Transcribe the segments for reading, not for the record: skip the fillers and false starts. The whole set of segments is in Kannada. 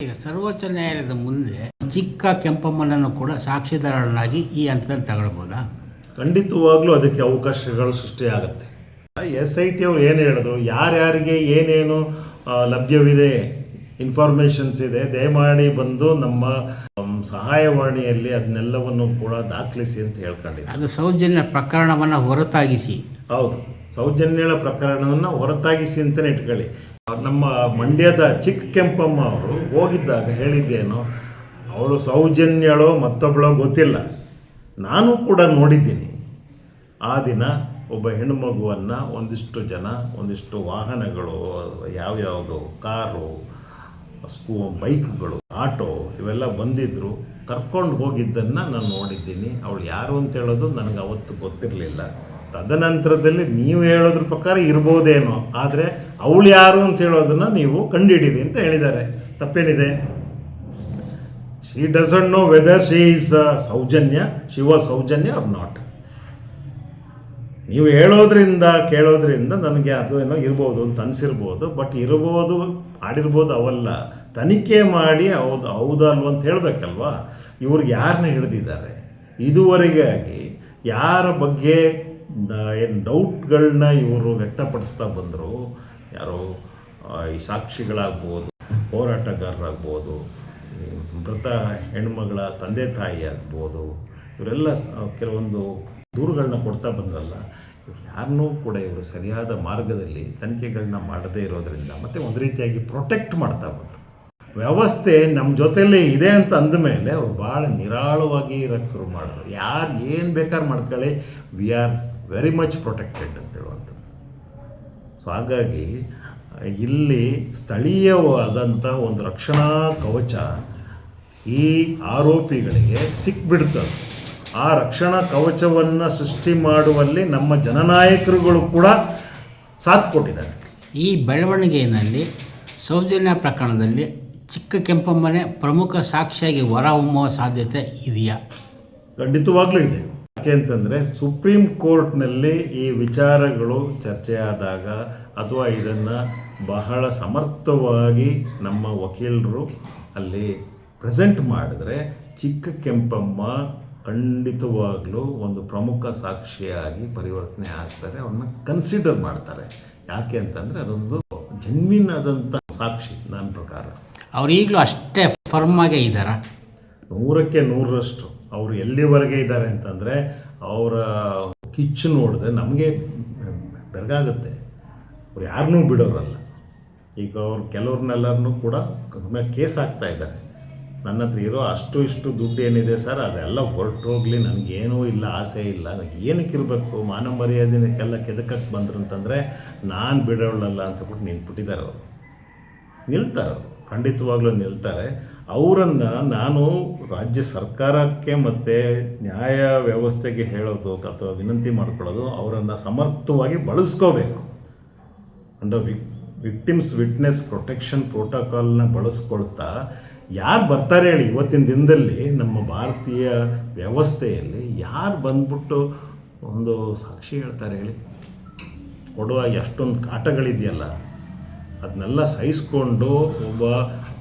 ಈಗ ಸರ್ವೋಚ್ಚ ನ್ಯಾಯಾಲಯದ ಮುಂದೆ ಚಿಕ್ಕ ಕೆಂಪಮ್ಮನನ್ನು ಕೂಡ ಸಾಕ್ಷಿದಾರನಾಗಿ ಈ ಹಂತದಲ್ಲಿ ತಗೊಳ್ಬೋದಾ? ಖಂಡಿತವಾಗ್ಲೂ ಅದಕ್ಕೆ ಅವಕಾಶಗಳು ಸೃಷ್ಟಿಯಾಗುತ್ತೆ. SIT ಅವರು ಏನು ಹೇಳಿದ್ರು, ಯಾರ್ಯಾರಿಗೆ ಏನೇನು ಲಭ್ಯವಿದೆ, ಇನ್ಫಾರ್ಮೇಷನ್ಸ್ ಇದೆ, ದಯಮಾಡಿ ಬಂದು ನಮ್ಮ ಸಹಾಯವಾಣಿಯಲ್ಲಿ ಅದನ್ನೆಲ್ಲವನ್ನು ಕೂಡ ದಾಖಲಿಸಿ ಅಂತ ಹೇಳ್ಕೊಂಡಿದ್ದಾರೆ. ಅದು ಸೌಜನ್ಯ ಪ್ರಕರಣವನ್ನು ಹೊರತಾಗಿಸಿ. ಹೌದು, ಸೌಜನ್ಯಳ ಪ್ರಕರಣವನ್ನು ಹೊರತಾಗಿಸಿ ಅಂತಲೇ ಇಟ್ಕೊಳ್ಳಿ. ನಮ್ಮ ಮಂಡ್ಯದ ಚಿಕ್ಕ ಕೆಂಪಮ್ಮ ಅವರು ಹೋಗಿದ್ದಾಗ ಹೇಳಿದ್ದೇನೋ, ಅವಳು ಸೌಜನ್ಯಳೋ ಮತ್ತೊಬ್ಬಳೋ ಗೊತ್ತಿಲ್ಲ, ನಾನು ಕೂಡ ನೋಡಿದ್ದೀನಿ. ಆ ದಿನ ಒಬ್ಬ ಹೆಣ್ಣುಮಗುವನ್ನು ಒಂದಿಷ್ಟು ಜನ, ಒಂದಿಷ್ಟು ವಾಹನಗಳು, ಯಾವ್ಯಾವುದು ಕಾರು, ಬೈಕ್ಗಳು, ಆಟೋ ಇವೆಲ್ಲ ಬಂದಿದ್ದರು, ಕರ್ಕೊಂಡು ಹೋಗಿದ್ದನ್ನು ನಾನು ನೋಡಿದ್ದೀನಿ. ಅವಳು ಯಾರು ಅಂತ ಹೇಳೋದು ನನಗೆ ಅವತ್ತು ಗೊತ್ತಿರಲಿಲ್ಲ. ತದನಂತರದಲ್ಲಿ ನೀವು ಹೇಳೋದ್ರ ಪ್ರಕಾರ ಇರ್ಬೋದೇನೋ, ಆದರೆ ಅವಳು ಯಾರು ಅಂತ ಹೇಳೋದನ್ನು ನೀವು ಕಂಡುಹಿಡೀರಿ ಅಂತ ಹೇಳಿದ್ದಾರೆ. ತಪ್ಪೇನಿದೆ? She doesn't know whether she is Soujanya, she was Soujanya or not. ನೀವು ಹೇಳೋದ್ರಿಂದ ಕೇಳೋದ್ರಿಂದ ನನಗೆ ಅದು ಏನೋ ಇರ್ಬೋದು ಅಂತ ಅನಿಸಿರ್ಬೋದು, ಬಟ್ ಇರ್ಬೋದು, ಆಡಿರ್ಬೋದು, ಅವಲ್ಲ. ತನಿಖೆ ಮಾಡಿ ಹೌದಾ ಅಲ್ವ ಅಂತ ಹೇಳಬೇಕಲ್ವಾ. ಇವ್ರಿಗೆ ಯಾರನ್ನ ಹಿಡಿದಿದ್ದಾರೆ, ಇದುವರೆಗಾಗಿ ಯಾರ ಬಗ್ಗೆ ಏನು ಡೌಟ್ಗಳನ್ನ ಇವರು ವ್ಯಕ್ತಪಡಿಸ್ತಾ ಬಂದರು, ಯಾರೋ ಈ ಸಾಕ್ಷಿಗಳಾಗ್ಬೋದು, ಹೋರಾಟಗಾರರಾಗ್ಬೋದು, ಮೃತ ಹೆಣ್ಮಗಳ ತಂದೆ ತಾಯಿ ಆಗ್ಬೋದು, ಇವರೆಲ್ಲ ಕೆಲವೊಂದು ದೂರುಗಳನ್ನ ಕೊಡ್ತಾ ಬಂದ್ರಲ್ಲ, ಇವ್ರು ಯಾರನ್ನೂ ಕೂಡ ಇವರು ಸರಿಯಾದ ಮಾರ್ಗದಲ್ಲಿ ತನಿಖೆಗಳನ್ನ ಮಾಡದೇ ಇರೋದರಿಂದ ಮತ್ತು ಒಂದು ರೀತಿಯಾಗಿ ಪ್ರೊಟೆಕ್ಟ್ ಮಾಡ್ತಾ ಬಂದರು. ವ್ಯವಸ್ಥೆ ನಮ್ಮ ಜೊತೆಯಲ್ಲೇ ಇದೆ ಅಂತ ಅಂದಮೇಲೆ ಅವ್ರು ಭಾಳ ನಿರಾಳವಾಗಿ ಇರೋಕ್ಕೆ ಶುರು ಮಾಡಿದ್ರು. ಯಾರು ಏನು ಬೇಕಾದ್ರೂ ಮಾಡ್ಕೊಳ್ಳಿ, we are very much protected ಅಂತ ಹೇಳುವಂಥದ್ದು. ಸೊ ಹಾಗಾಗಿ ಇಲ್ಲಿ ಸ್ಥಳೀಯವಾದಂಥ ಒಂದು ರಕ್ಷಣಾ ಕವಚ ಈ ಆರೋಪಿಗಳಿಗೆ ಸಿಕ್ಬಿಡ್ತದೆ. ಆ ರಕ್ಷಣಾ ಕವಚವನ್ನು ಸೃಷ್ಟಿ ಮಾಡುವಲ್ಲಿ ನಮ್ಮ ಜನನಾಯಕರುಗಳು ಕೂಡ ಸಾಥ್ ಕೊಟ್ಟಿದ್ದಾರೆ. ಈ ಬೆಳವಣಿಗೆಯಲ್ಲಿ ಸೌಜನ್ಯ ಪ್ರಕರಣದಲ್ಲಿ ಚಿಕ್ಕ ಕೆಂಪಮ್ಮನೇ ಪ್ರಮುಖ ಸಾಕ್ಷಿಯಾಗಿ ಹೊರಹೊಮ್ಮುವ ಸಾಧ್ಯತೆ ಇದೆಯಾ? ಖಂಡಿತವಾಗ್ಲೂ ಇದೆ. ಯಾಕೆ ಅಂತಂದರೆ ಸುಪ್ರೀಂ ಕೋರ್ಟ್ನಲ್ಲಿ ಈ ವಿಚಾರಗಳು ಚರ್ಚೆಯಾದಾಗ ಅಥವಾ ಇದನ್ನು ಬಹಳ ಸಮರ್ಥವಾಗಿ ನಮ್ಮ ವಕೀಲರು ಅಲ್ಲಿ ಪ್ರೆಸೆಂಟ್ ಮಾಡಿದ್ರೆ ಚಿಕ್ಕ ಕೆಂಪಮ್ಮ ಖಂಡಿತವಾಗಲೂ ಒಂದು ಪ್ರಮುಖ ಸಾಕ್ಷಿಯಾಗಿ ಪರಿವರ್ತನೆ ಆಗ್ತಾರೆ. ಅವ್ರನ್ನ ಕನ್ಸಿಡರ್ ಮಾಡ್ತಾರೆ. ಯಾಕೆ ಅಂತಂದರೆ ಅದೊಂದು ಜೆನ್ವಿನ್ ಆದಂಥ ಸಾಕ್ಷಿ. ನನ್ನ ಪ್ರಕಾರ ಅವ್ರು ಈಗಲೂ ಅಷ್ಟೇ ಫರ್ಮ್ ಆಗೇ ಇದ್ದಾರಾ? 100ಕ್ಕೆ 100ರಷ್ಟು ಅವರು ಎಲ್ಲಿವರೆಗೆ ಇದ್ದಾರೆ ಅಂತಂದರೆ ಅವರ ಕಿಚ್ಚು ನೋಡಿದ್ರೆ ನಮಗೆ ಬೆರಗಾಗುತ್ತೆ. ಅವ್ರು ಯಾರನ್ನೂ ಬಿಡೋರಲ್ಲ. ಈಗ ಅವ್ರು ಕೆಲವ್ರನ್ನೆಲ್ಲರನ್ನೂ ಕೂಡ ಕೇಸ್ ಹಾಕ್ತಾ ಇದ್ದಾರೆ. ನನ್ನ ಹತ್ರ ಇರೋ ಅಷ್ಟು ಇಷ್ಟು ದುಡ್ಡು ಏನಿದೆ ಸರ್, ಅದೆಲ್ಲ ಹೊರಟೋಗ್ಲಿ, ನನಗೇನೂ ಇಲ್ಲ, ಆಸೆ ಇಲ್ಲ, ನನಗೆ ಏನಕ್ಕೆ ಇರಬೇಕು, ಮಾನವ ಮರ್ಯಾದೆಲ್ಲ ಕೆದಕಕ್ಕೆ ಬಂದ್ರು ಅಂತಂದರೆ ನಾನು ಬಿಡೋಳಲ್ಲ ಅಂತಬಿಟ್ಟು ನಿಂತ್ಬಿಟ್ಟಿದ್ದಾರೆ. ಅವರು ನಿಲ್ತಾರೆ, ಅವರು ಖಂಡಿತವಾಗ್ಲೂ ನಿಲ್ತಾರೆ. ಅವರನ್ನು ನಾನು ರಾಜ್ಯ ಸರ್ಕಾರಕ್ಕೆ ಮತ್ತು ನ್ಯಾಯ ವ್ಯವಸ್ಥೆಗೆ ಹೇಳೋದು ಅಥವಾ ವಿನಂತಿ ಮಾಡ್ಕೊಳ್ಳೋದು, ಅವರನ್ನು ಸಮರ್ಥವಾಗಿ ಬಳಸ್ಕೋಬೇಕು. ಅಂಡರ್ ವಿಕ್ಟಿಮ್ಸ್ ವಿಟ್ನೆಸ್ ಪ್ರೊಟೆಕ್ಷನ್ ಪ್ರೋಟೋಕಾಲ್ನ ಬಳಸ್ಕೊಳ್ತಾ ಯಾರು ಬರ್ತಾರೆ ಹೇಳಿ, ಇವತ್ತಿನ ದಿನದಲ್ಲಿ ನಮ್ಮ ಭಾರತೀಯ ವ್ಯವಸ್ಥೆಯಲ್ಲಿ ಯಾರು ಬಂದ್ಬಿಟ್ಟು ಒಂದು ಸಾಕ್ಷಿ ಹೇಳ್ತಾರೆ ಹೇಳಿ? ಕೊಡುವ ಎಷ್ಟೊಂದು ಕಾಟಗಳಿದೆಯಲ್ಲ, ಅದನ್ನೆಲ್ಲ ಸಹಿಸ್ಕೊಂಡು ಒಬ್ಬ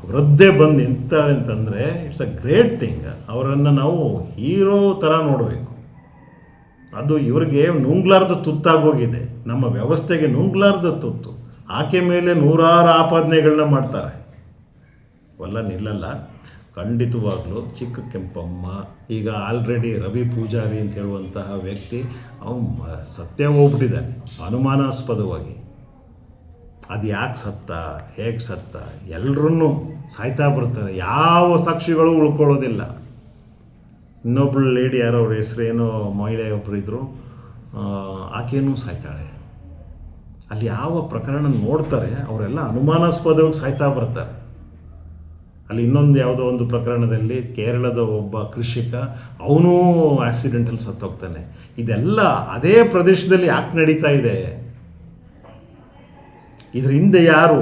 ವೃದ್ಧೆ ಬಂದು ನಿಂತಾಳೆ ಅಂತಂದರೆ ಇಟ್ಸ್ ಅ ಗ್ರೇಟ್ ಥಿಂಗ್. ಅವರನ್ನು ನಾವು ಹೀರೋ ಥರ ನೋಡಬೇಕು. ಅದು ಇವ್ರಿಗೆ ನುಂಗ್ಲಾರ್ದ ತುತ್ತಾಗೋಗಿದೆ, ನಮ್ಮ ವ್ಯವಸ್ಥೆಗೆ ನುಂಗ್ಲಾರ್ದ ತುತ್ತು. ಆಕೆ ಮೇಲೆ ನೂರಾರು ಆಪಾದನೆಗಳನ್ನ ಮಾಡ್ತಾರೆ. ಅವೆಲ್ಲ ನಿಲ್ಲಲ್ಲ. ಖಂಡಿತವಾಗ್ಲೂ ಚಿಕ್ಕ ಕೆಂಪಮ್ಮ ಈಗ ಆಲ್ರೆಡಿ ರವಿ ಪೂಜಾರಿ ಅಂತ ಹೇಳುವಂತಹ ವ್ಯಕ್ತಿ ಅವನು ಸತ್ಯ ಹೋಗ್ಬಿಟ್ಟಿದ್ದಾನೆ ಅನುಮಾನಾಸ್ಪದವಾಗಿ. ಅದು ಯಾಕೆ ಸತ್ತ, ಹೇಗೆ ಸತ್ತ, ಎಲ್ಲರನ್ನೂ ಸಾಯ್ತಾ ಬರ್ತಾರೆ. ಯಾವ ಸಾಕ್ಷಿಗಳು ಉಳ್ಕೊಳ್ಳೋದಿಲ್ಲ. ಇನ್ನೊಬ್ಳು ಲೇಡಿ ಯಾರೋ ಅವ್ರ ಹೆಸರೇನೋ ಮಹಿಳೆ ಒಬ್ಬರು ಇದ್ದರು, ಆಕೆಯೂ ಸಾಯ್ತಾಳೆ. ಅಲ್ಲಿ ಯಾವ ಪ್ರಕರಣ ನೋಡ್ತಾರೆ ಅವರೆಲ್ಲ ಅನುಮಾನಾಸ್ಪದವಾಗಿ ಸಾಯ್ತಾ ಬರ್ತಾರೆ. ಅಲ್ಲಿ ಇನ್ನೊಂದು ಯಾವುದೋ ಒಂದು ಪ್ರಕರಣದಲ್ಲಿ ಕೇರಳದ ಒಬ್ಬ ಕೃಷಿಕ, ಅವನೂ ಆಕ್ಸಿಡೆಂಟಲ್ಲಿ ಸತ್ತೋಗ್ತಾನೆ. ಇದೆಲ್ಲ ಅದೇ ಪ್ರದೇಶದಲ್ಲಿ ಯಾಕೆ ನಡೀತಾ ಇದೆ? ಇದ್ರ ಹಿಂದೆ ಯಾರು?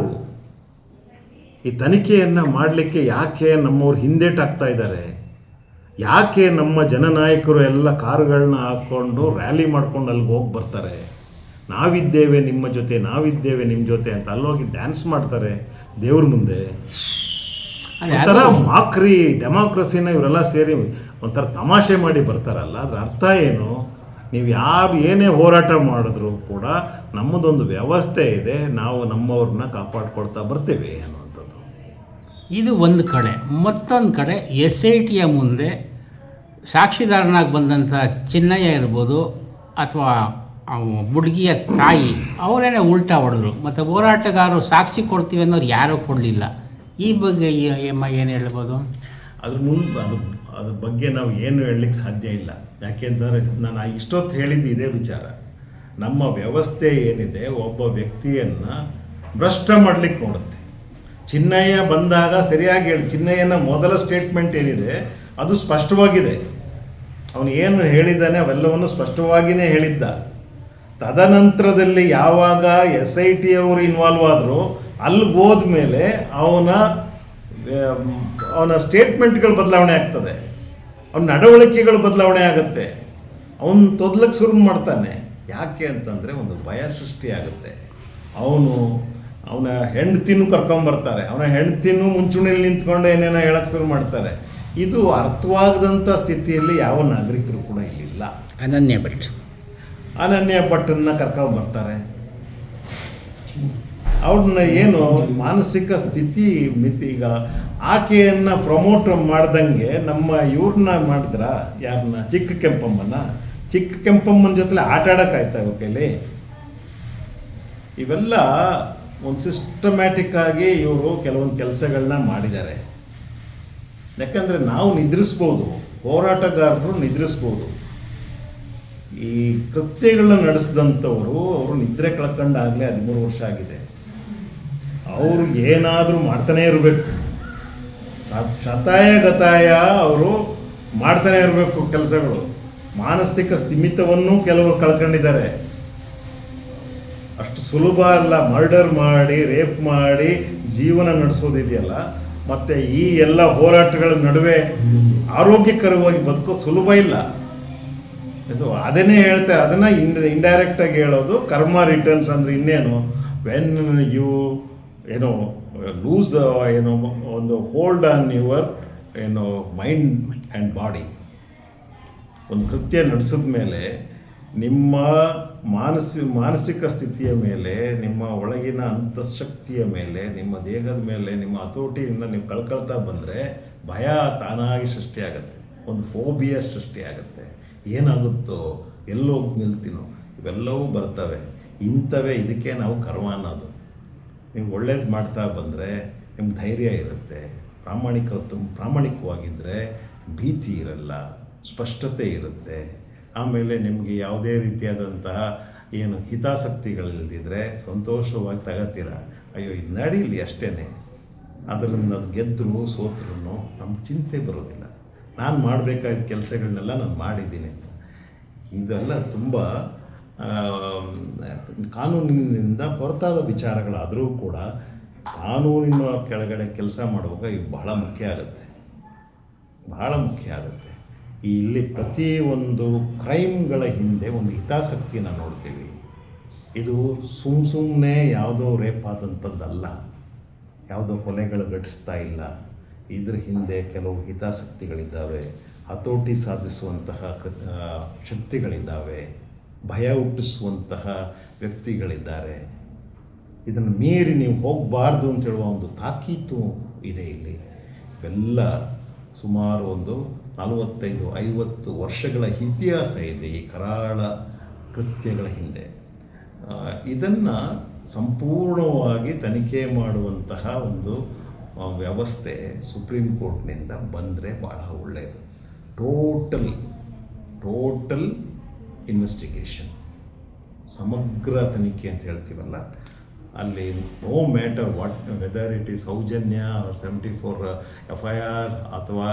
ಈ ತನಿಖೆಯನ್ನು ಮಾಡಲಿಕ್ಕೆ ಯಾಕೆ ನಮ್ಮವ್ರು ಹಿಂದೇಟಾಗ್ತಾ ಇದ್ದಾರೆ? ಯಾಕೆ ನಮ್ಮ ಜನನಾಯಕರು ಎಲ್ಲ ಕಾರುಗಳನ್ನ ಹಾಕ್ಕೊಂಡು ರ್ಯಾಲಿ ಮಾಡ್ಕೊಂಡು ಅಲ್ಲಿಗೆ ಹೋಗಿ ಬರ್ತಾರೆ? ನಾವಿದ್ದೇವೆ ನಿಮ್ಮ ಜೊತೆ, ನಾವಿದ್ದೇವೆ ನಿಮ್ಮ ಜೊತೆ ಅಂತ ಅಲ್ಲೋಗಿ ಡ್ಯಾನ್ಸ್ ಮಾಡ್ತಾರೆ ದೇವ್ರ ಮುಂದೆ. ಒಂಥರ ಮಾಕ್ರಿ ಡೆಮಾಕ್ರಸಿನ ಇವರೆಲ್ಲ ಸೇರಿ ಒಂಥರ ತಮಾಷೆ ಮಾಡಿ ಬರ್ತಾರಲ್ಲ, ಅದ್ರ ಅರ್ಥ ಏನು? ನೀವು ಏನೇ ಹೋರಾಟ ಮಾಡಿದ್ರು ಕೂಡ ನಮ್ಮದೊಂದು ವ್ಯವಸ್ಥೆ ಇದೆ, ನಾವು ನಮ್ಮವ್ರನ್ನ ಕಾಪಾಡ್ಕೊಳ್ತಾ ಬರ್ತೀವಿ ಅನ್ನುವಂಥದ್ದು. ಇದು ಒಂದು ಕಡೆ. ಮತ್ತೊಂದು ಕಡೆ SITಯ ಮುಂದೆ ಸಾಕ್ಷಿದಾರನಾಗಿ ಬಂದಂಥ ಚಿನ್ನಯ್ಯ ಇರ್ಬೋದು ಅಥವಾ ಹುಡುಗಿಯ ತಾಯಿ ಅವರೇನೆ ಉಲ್ಟಾ ಹೊಡೆದ್ರು. ಮತ್ತು ಹೋರಾಟಗಾರರು ಸಾಕ್ಷಿ ಕೊಡ್ತೀವಿ ಅನ್ನೋರು ಯಾರೂ ಕೊಡಲಿಲ್ಲ. ಈ ಬಗ್ಗೆ ಏನು ಹೇಳ್ಬೋದು? ಅದ್ರ ಬಗ್ಗೆ ನಾವು ಏನು ಹೇಳಲಿಕ್ಕೆ ಸಾಧ್ಯ ಇಲ್ಲ. ಯಾಕೆಂದರೆ ನಾನು ಇಷ್ಟೊತ್ತು ಹೇಳಿದ್ದು ಇದೇ ವಿಚಾರ. ನಮ್ಮ ವ್ಯವಸ್ಥೆ ಏನಿದೆ ಒಬ್ಬ ವ್ಯಕ್ತಿಯನ್ನು ಭ್ರಷ್ಟ ಮಾಡಲಿಕ್ಕೆ ನೋಡುತ್ತೆ. ಚಿನ್ನಯ್ಯ ಬಂದಾಗ ಸರಿಯಾಗಿ ಹೇಳಿ, ಚಿನ್ನಯ್ಯನ ಮೊದಲ ಸ್ಟೇಟ್ಮೆಂಟ್ ಏನಿದೆ ಅದು ಸ್ಪಷ್ಟವಾಗಿದೆ. ಅವನು ಏನು ಹೇಳಿದ್ದಾನೆ ಅವೆಲ್ಲವನ್ನು ಸ್ಪಷ್ಟವಾಗಿಯೇ ಹೇಳಿದ್ದ. ತದನಂತರದಲ್ಲಿ ಯಾವಾಗ SIT ಅವರು ಇನ್ವಾಲ್ವ್ ಆದರೂ ಅಲ್ಲಿಗೆ ಹೋದ್ಮೇಲೆ ಅವನ ಸ್ಟೇಟ್ಮೆಂಟ್ಗಳು ಬದಲಾವಣೆ ಆಗ್ತದೆ, ಅವನ ನಡವಳಿಕೆಗಳು ಬದಲಾವಣೆ ಆಗುತ್ತೆ, ಅವನು ತೊದಲಕ್ಕೆ ಶುರು ಮಾಡ್ತಾನೆ. ಯಾಕೆ ಅಂತಂದರೆ ಒಂದು ಭಯ ಸೃಷ್ಟಿಯಾಗುತ್ತೆ. ಅವನ ಹೆಂಡ್ತಿನೂ ಕರ್ಕೊಂಬರ್ತಾರೆ, ಅವನ ಹೆಂಡ್ತಿನೂ ಮುಂಚೂಣಿಯಲ್ಲಿ ನಿಂತ್ಕೊಂಡು ಏನೇನೋ ಹೇಳಕ್ಕೆ ಶುರು ಮಾಡ್ತಾರೆ. ಇದು ಅರ್ಥವಾಗದಂಥ ಸ್ಥಿತಿಯಲ್ಲಿ ಯಾವ ನಾಗರಿಕರು ಕೂಡ ಇಲ್ಲಿಲ್ಲ. ಅನನ್ಯ ಭಟ್ಟನ್ನ ಕರ್ಕೊಂಬರ್ತಾರೆ. ಅವ್ರನ್ನ ಏನು ಮಾನಸಿಕ ಸ್ಥಿತಿ ಮಿತಿ. ಈಗ ಆಕೆಯನ್ನು ಪ್ರಮೋಟ್ ಮಾಡ್ದಂಗೆ ನಮ್ಮ ಇವ್ರನ್ನ ಮಾಡಿದ್ರ, ಯಾರನ್ನ, ಚಿಕ್ಕ ಕೆಂಪಮ್ಮನ ಜೊತೆ ಆಟ ಆಡೋಕ್ಕಾಯ್ತಾ ಇವ್ರ ಕೈಲಿ? ಇವೆಲ್ಲ ಒಂದು ಸಿಸ್ಟಮ್ಯಾಟಿಕ್ ಆಗಿ ಇವರು ಕೆಲವೊಂದು ಕೆಲಸಗಳನ್ನ ಮಾಡಿದ್ದಾರೆ. ಯಾಕಂದರೆ ನಾವು ನಿದ್ರಿಸ್ಬೋದು, ಹೋರಾಟಗಾರರು ನಿದ್ರಿಸ್ಬೋದು. ಈ ಕೃತ್ಯಗಳನ್ನ ನಡೆಸಿದಂಥವರು ಅವರು ನಿದ್ರೆ ಕಳ್ಕೊಂಡಾಗಲೇ 13 ವರ್ಷ ಆಗಿದೆ. ಅವರು ಏನಾದರೂ ಮಾಡ್ತಾನೇ ಇರಬೇಕು, ಶತಾಯ ಅವರು ಮಾಡ್ತಾನೇ ಇರಬೇಕು ಕೆಲಸಗಳು. ಮಾನಸಿಕ ಸ್ಥಿಮಿತವನ್ನು ಕೆಲವರು ಕಳ್ಕೊಂಡಿದ್ದಾರೆ. ಅಷ್ಟು ಸುಲಭ ಅಲ್ಲ ಮರ್ಡರ್ ಮಾಡಿ, ರೇಪ್ ಮಾಡಿ ಜೀವನ ನಡೆಸೋದಿದೆಯಲ್ಲ. ಮತ್ತು ಈ ಎಲ್ಲ ಹೋರಾಟಗಳ ನಡುವೆ ಆರೋಗ್ಯಕರವಾಗಿ ಬದುಕೋ ಸುಲಭ ಇಲ್ಲ. ಅದನ್ನೇ ಹೇಳ್ತಾರೆ, ಅದನ್ನು ಇಂಡೈರೆಕ್ಟಾಗಿ ಹೇಳೋದು ಕರ್ಮ ರಿಟರ್ನ್ಸ್. ಅಂದರೆ ಇನ್ನೇನು, ವೆನ್ ಯು ಲೂಸ್ ಒಂದು hold on your mind and body. ಒಂದು ಕೃತ್ಯ ನಡೆಸಿದ ಮೇಲೆ ನಿಮ್ಮ ಮಾನಸಿಕ ಸ್ಥಿತಿಯ ಮೇಲೆ, ನಿಮ್ಮ ಒಳಗಿನ ಅಂತಃಶಕ್ತಿಯ ಮೇಲೆ, ನಿಮ್ಮ ದೇಹದ ಮೇಲೆ ನಿಮ್ಮ ಹತೋಟಿಯನ್ನು ನೀವು ಕಳ್ಕೊಳ್ತಾ ಬಂದರೆ ಭಯ ತಾನಾಗಿ ಸೃಷ್ಟಿಯಾಗತ್ತೆ, ಒಂದು ಫೋಬಿಯಾ ಸೃಷ್ಟಿಯಾಗತ್ತೆ. ಏನಾಗುತ್ತೋ, ಎಲ್ಲೋಗಿ ನಿಲ್ತೀನೋ, ಇವೆಲ್ಲವೂ ಬರ್ತವೆ. ಇದಕ್ಕೆ ನಾವು ಕರ್ಮ ಅನ್ನೋದು. ನೀವು ಒಳ್ಳೇದು ಮಾಡ್ತಾ ಬಂದರೆ ನಿಮ್ಗೆ ಧೈರ್ಯ ಇರುತ್ತೆ, ಪ್ರಾಮಾಣಿಕವಾಗಿದ್ದರೆ ಭೀತಿ ಇರಲ್ಲ, ಸ್ಪಷ್ಟತೆ ಇರುತ್ತೆ. ಆಮೇಲೆ ನಿಮಗೆ ಯಾವುದೇ ರೀತಿಯಾದಂತಹ ಹಿತಾಸಕ್ತಿಗಳಿಲ್ದಿದ್ರೆ ಸಂತೋಷವಾಗಿ ತಗೋತೀರ. ಅಯ್ಯೋ ಇದು ನಡೀಲಿ ಅಷ್ಟೇ, ಅದನ್ನು ಅದು ಗೆದ್ದರೂ ಸೋತ್ರೂ ನಮ್ಗೆ ಚಿಂತೆ ಬರೋದಿಲ್ಲ. ನಾನು ಮಾಡಬೇಕಾದ ಕೆಲಸಗಳನ್ನೆಲ್ಲ ನಾನು ಮಾಡಿದ್ದೀನಿ. ಇದೆಲ್ಲ ತುಂಬ ಕಾನೂನಿನಿಂದ ಹೊರತಾದ ವಿಚಾರಗಳಾದರೂ ಕೂಡ ಕಾನೂನಿನ ಕೆಳಗಡೆ ಕೆಲಸ ಮಾಡುವಾಗ ಇವು ಬಹಳ ಮುಖ್ಯ ಆಗುತ್ತೆ. ಇಲ್ಲಿ ಪ್ರತಿಯೊಂದು ಕ್ರೈಮ್ಗಳ ಹಿಂದೆ ಒಂದು ಹಿತಾಸಕ್ತಿನ ನೋಡ್ತೀವಿ. ಇದು ಸುಮ್ಮನೆ ಯಾವುದೋ ರೇಪ್ ಆದಂಥದ್ದಲ್ಲ, ಯಾವುದೋ ಕೊಲೆಗಳು ಘಟಿಸ್ತಾ ಇಲ್ಲ. ಇದ್ರ ಹಿಂದೆ ಕೆಲವು ಹಿತಾಸಕ್ತಿಗಳಿದ್ದಾವೆ, ಹತೋಟಿ ಸಾಧಿಸುವಂತಹ ಶಕ್ತಿಗಳಿದ್ದಾವೆ, ಭಯ ಹುಟ್ಟಿಸುವಂತಹ ವ್ಯಕ್ತಿಗಳಿದ್ದಾರೆ. ಇದನ್ನು ಮೀರಿ ನೀವು ಹೋಗಬಾರ್ದು ಅಂತ ಹೇಳುವ ಒಂದು ತಾಕೀತು ಇದೆ ಇಲ್ಲಿ. ಇವೆಲ್ಲ ಸುಮಾರು ಒಂದು 45-50 ವರ್ಷಗಳ ಇತಿಹಾಸ ಇದೆ ಈ ಕರಾಳ ಕೃತ್ಯಗಳ ಹಿಂದೆ. ಇದನ್ನು ಸಂಪೂರ್ಣವಾಗಿ ತನಿಖೆ ಮಾಡುವಂತಹ ಒಂದು ವ್ಯವಸ್ಥೆ ಸುಪ್ರೀಂ ಕೋರ್ಟ್ನಿಂದ ಬಂದರೆ ಭಾಳ ಒಳ್ಳೆಯದು. ಟೋಟಲ್ ಇನ್ವೆಸ್ಟಿಗೇಷನ್, ಸಮಗ್ರ ತನಿಖೆ ಅಂತ ಹೇಳ್ತೀವಲ್ಲ, ಅಲ್ಲಿ no matter whether it is Sowjanya 74 FIR ಅಥವಾ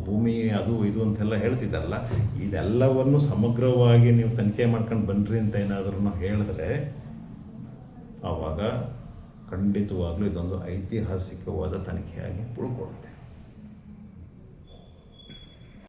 ಭೂಮಿ ಅದು ಇದು ಅಂತೆಲ್ಲ ಹೇಳ್ತಿದ್ದಲ್ಲ, ಇದೆಲ್ಲವನ್ನು ಸಮಗ್ರವಾಗಿ ನೀವು ತನಿಖೆ ಮಾಡ್ಕೊಂಡು ಬನ್ನಿರಿ ಅಂತ ಏನಾದರೂ ಹೇಳಿದ್ರೆ ಆವಾಗ ಖಂಡಿತವಾಗ್ಲೂ ಇದೊಂದು ಐತಿಹಾಸಿಕವಾದ ತನಿಖೆಯಾಗಿ ಉಳ್ಕೊಳ್ಳುತ್ತೆ.